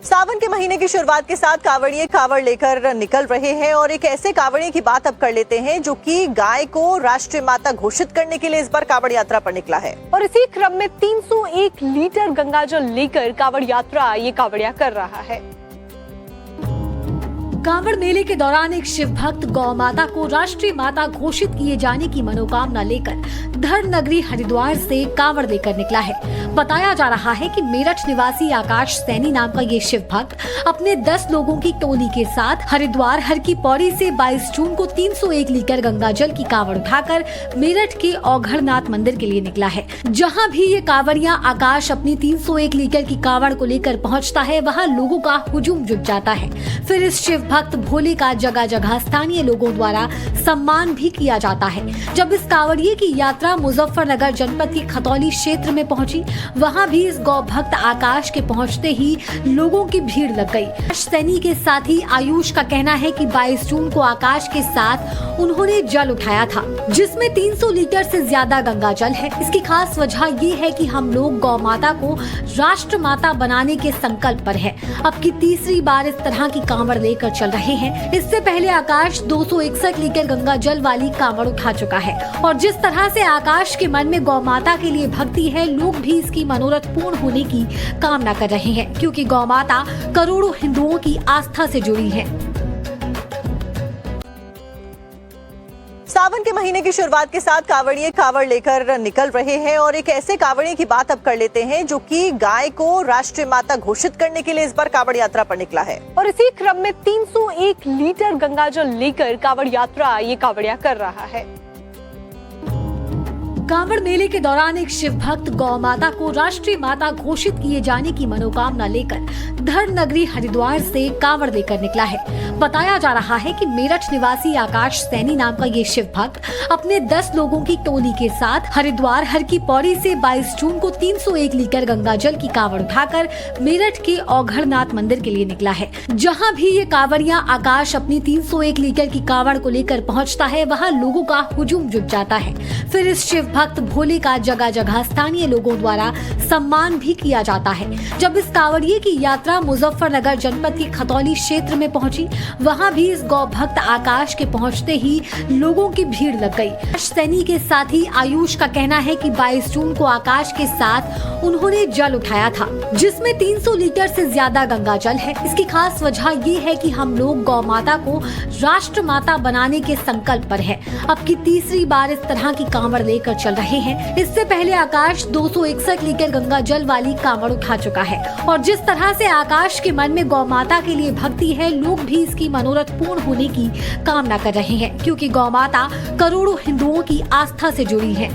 सावन के महीने की शुरुआत के साथ कांवड़िए कांवड़ लेकर निकल रहे हैं और एक ऐसे कांवड़िए की बात अब कर लेते हैं जो कि गाय को राष्ट्रीय माता घोषित करने के लिए इस बार कांवड़ यात्रा पर निकला है। और इसी क्रम में 301 लीटर गंगाजल लेकर कांवड़ यात्रा ये कांवड़िया कर रहा है। कांवड़ मेले के दौरान एक शिव भक्त गौ माता को राष्ट्रीय माता घोषित किए जाने की मनोकामना लेकर धर्म नगरी हरिद्वार से कांवड़ लेकर निकला है। बताया जा रहा है कि मेरठ निवासी आकाश सैनी नाम का ये शिव भक्त अपने 10 लोगों की टोली के साथ हरिद्वार हर की पौड़ी से 22 जून को 301 लीटर गंगाजल की कांवड़ उठाकर मेरठ के औघड़नाथ मंदिर के लिए निकला है। जहां भी ये कांवड़िया आकाश अपनी 301 लीटर की कांवड़ को लेकर पहुंचता है, वहां लोगों का हुजूम जुट जाता है। फिर इस शिव भक्त भोले का जगह जगह स्थानीय लोगों द्वारा सम्मान भी किया जाता है। जब इस कांवड़िए की यात्रा मुजफ्फरनगर जनपद की खतौली क्षेत्र में पहुंची, वहां भी इस गौ भक्त आकाश के पहुंचते ही लोगों की भीड़ लग गई। सैनी के साथी आयुष का कहना है कि 22 जून को आकाश के साथ उन्होंने जल उठाया था, जिसमें 300 लीटर से ज्यादा गंगा जल है। इसकी खास वजह ये है कि हम लोग गौ माता को राष्ट्र माता बनाने के संकल्प पर है। अब की तीसरी बार इस तरह की कांवड़ लेकर चल रहे हैं। इससे पहले आकाश 261 लीटर गंगा जल वाली कांवड़ उठा चुका है और जिस तरह से आकाश के मन में गौ माता के लिए भक्ति है, लोग भी इसकी मनोरथ पूर्ण होने की कामना कर रहे हैं, क्योंकि गौ माता करोड़ों हिंदुओं की आस्था से जुड़ी है। सावन के महीने की शुरुआत के साथ कांवड़िए कांवड़ लेकर निकल रहे हैं और एक ऐसे कांवड़िए की बात अब कर लेते हैं जो कि गाय को राष्ट्रीय माता घोषित करने के लिए इस बार कांवड़ यात्रा पर निकला है। और इसी क्रम में 301 लीटर गंगाजल लेकर कांवड़ यात्रा ये कांवड़िया कर रहा है। कांवड़ मेले के दौरान एक शिव भक्त गौ माता को राष्ट्रीय माता घोषित किए जाने की मनोकामना लेकर धर्म नगरी हरिद्वार से कांवड़ लेकर निकला है। बताया जा रहा है कि मेरठ निवासी आकाश सैनी नाम का ये शिव भक्त अपने 10 लोगों की टोली के साथ हरिद्वार हर की पौड़ी से 22 जून को 301 लीटर गंगाजल की कांवड़ उठाकर मेरठ के औघड़नाथ मंदिर के लिए निकला है। जहां भी ये कांवड़िया आकाश अपनी 301 लीटर की कांवड़ को लेकर पहुंचता है, वहां लोगों का हुजूम जुट जाता है। फिर इस शिव भक्त भोले का जगह जगह स्थानीय लोगों द्वारा सम्मान भी किया जाता है। जब इस कांवड़िए की यात्रा मुजफ्फरनगर जनपद की खतौली क्षेत्र में पहुंची, वहां भी इस गौ भक्त आकाश के पहुंचते ही लोगों की भीड़ लग गई। सैनी के साथी आयुष का कहना है कि 22 जून को आकाश के साथ उन्होंने जल उठाया था, जिसमें 300 लीटर से ज्यादा गंगा जल है। इसकी खास वजह ये है कि हम लोग गौ माता को राष्ट्र माता बनाने के संकल्प पर है। अब की तीसरी बार इस तरह की कांवड़ लेकर चल रहे हैं। इससे पहले आकाश 261 लीटर गंगा जल वाली कांवड़ उठा चुका है और जिस तरह से आकाश के मन में गौ माता के लिए भक्ति है, लोग भी इसकी मनोरथ पूर्ण होने की कामना कर रहे हैं, क्योंकि गौ माता करोड़ों हिंदुओं की आस्था से जुड़ी है।